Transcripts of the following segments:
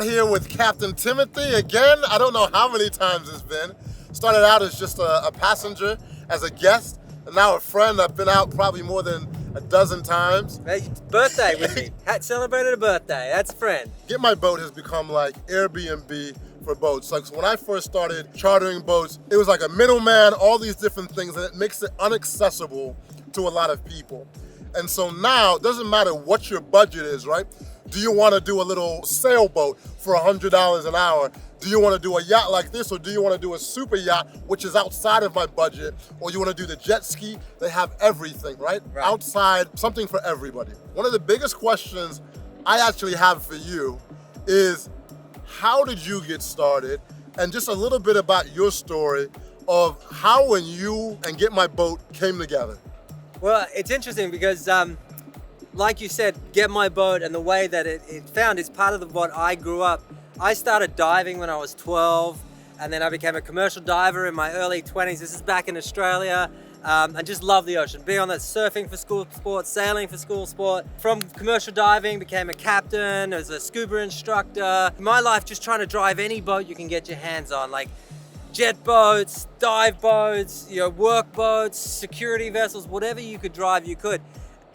Got here with Captain Timothy again. I don't know how many times it's been. Started out as just a passenger, as a guest, and now a friend. I've been out probably more than a dozen times. Hey, birthday with me. Had celebrated a birthday. That's a friend. GetMyBoat has become like Airbnb for boats. Like, so when I first started chartering boats, it was like a middleman, all these different things, and it makes it inaccessible to a lot of people. And so now, it doesn't matter what your budget is, right? Do you want to do a little sailboat for $100 an hour? Do you want to do a yacht like this, or do you want to do a super yacht, which is outside of my budget? Or you want to do the jet ski? They have everything, right? Outside, something for everybody. One of the biggest questions I actually have for you is, how did you get started? And just a little bit about your story of how when you and GetMyBoat came together. Well, it's interesting because, like you said, GetMyBoat and the way that it found is part of what I grew up. I started diving when I was 12, and then I became a commercial diver in my early 20s. This is back in Australia. I just love the ocean. Being on that, surfing for school sport, sailing for school sport. From commercial diving, became a captain, as a scuba instructor. My life just trying to drive any boat you can get your hands on, like jet boats, dive boats, work boats, security vessels, whatever you could drive, you could.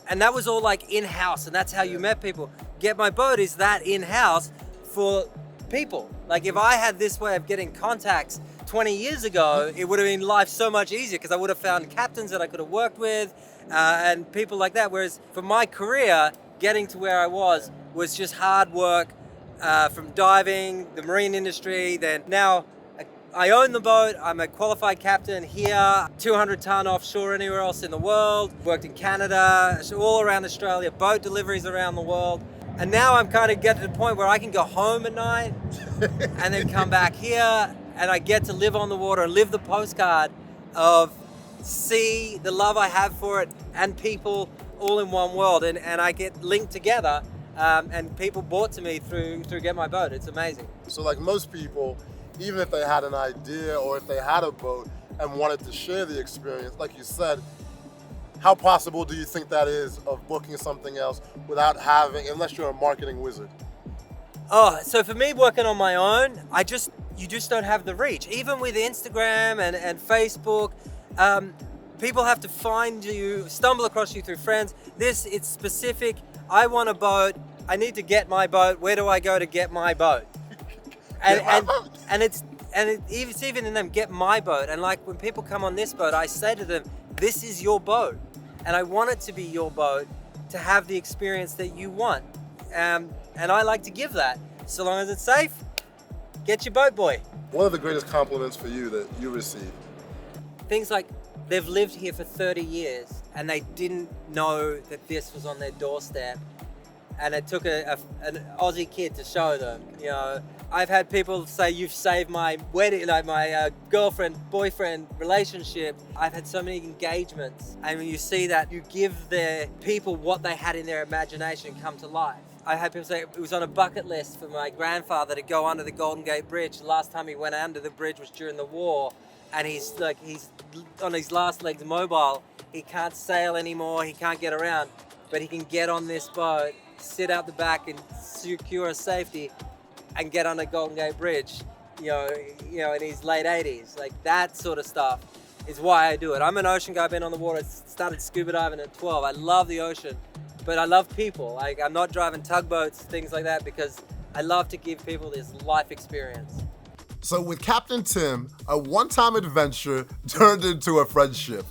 And that was all like in-house, and that's how you met people. GetMyBoat is that in-house for people. Like, if I had this way of getting contacts 20 years ago, it would have been life so much easier, because I would have found captains that I could have worked with and people like that. Whereas for my career, getting to where I was just hard work, from diving, the marine industry. Then now I own the boat. I'm a qualified captain here, 200 ton offshore anywhere else in the world. Worked in Canada, all around Australia, boat deliveries around the world. And now I'm kind of getting to the point where I can go home at night and then come back here, and I get to live on the water and live the postcard of see the love I have for it and people all in one world. And I get linked together, and people brought to me through GetMyBoat. It's amazing. So like most people, even if they had an idea or if they had a boat and wanted to share the experience, like you said, how possible do you think that is of booking something else without having, unless you're a marketing wizard? Oh, so for me, working on my own, you just don't have the reach. Even with Instagram and Facebook, people have to find you, stumble across you through friends. It's specific. I want a boat. I need to get my boat. Where do I go to get my boat? And it's even in them, GetMyBoat. And like when people come on this boat, I say to them, this is your boat, and I want it to be your boat to have the experience that you want. And I like to give that. So long as it's safe, get your boat, boy. One of the greatest compliments for you that you received? Things like they've lived here for 30 years and they didn't know that this was on their doorstep. And it took an Aussie kid to show them. I've had people say, you've saved my wedding, like my girlfriend-boyfriend relationship. I've had so many engagements. And when you see that, you give the people what they had in their imagination come to life. I had people say it was on a bucket list for my grandfather to go under the Golden Gate Bridge. The last time he went under the bridge was during the war. And he's on his last legs mobile. He can't sail anymore, he can't get around, but he can get on this boat, sit out the back and secure safety and get on the Golden Gate Bridge, in his late 80s. Like, that sort of stuff is why I do it. I'm an ocean guy, I've been on the water, started scuba diving at 12. I love the ocean, but I love people. Like, I'm not driving tugboats, things like that, because I love to give people this life experience. So with Captain Tim, a one-time adventure turned into a friendship.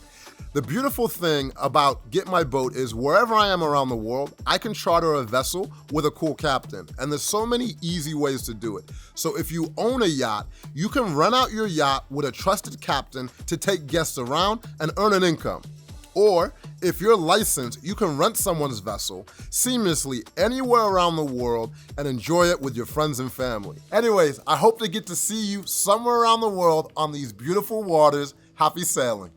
The beautiful thing about GetMyBoat is wherever I am around the world, I can charter a vessel with a cool captain. And there's so many easy ways to do it. So if you own a yacht, you can rent out your yacht with a trusted captain to take guests around and earn an income. Or if you're licensed, you can rent someone's vessel seamlessly anywhere around the world and enjoy it with your friends and family. Anyways, I hope to get to see you somewhere around the world on these beautiful waters. Happy sailing.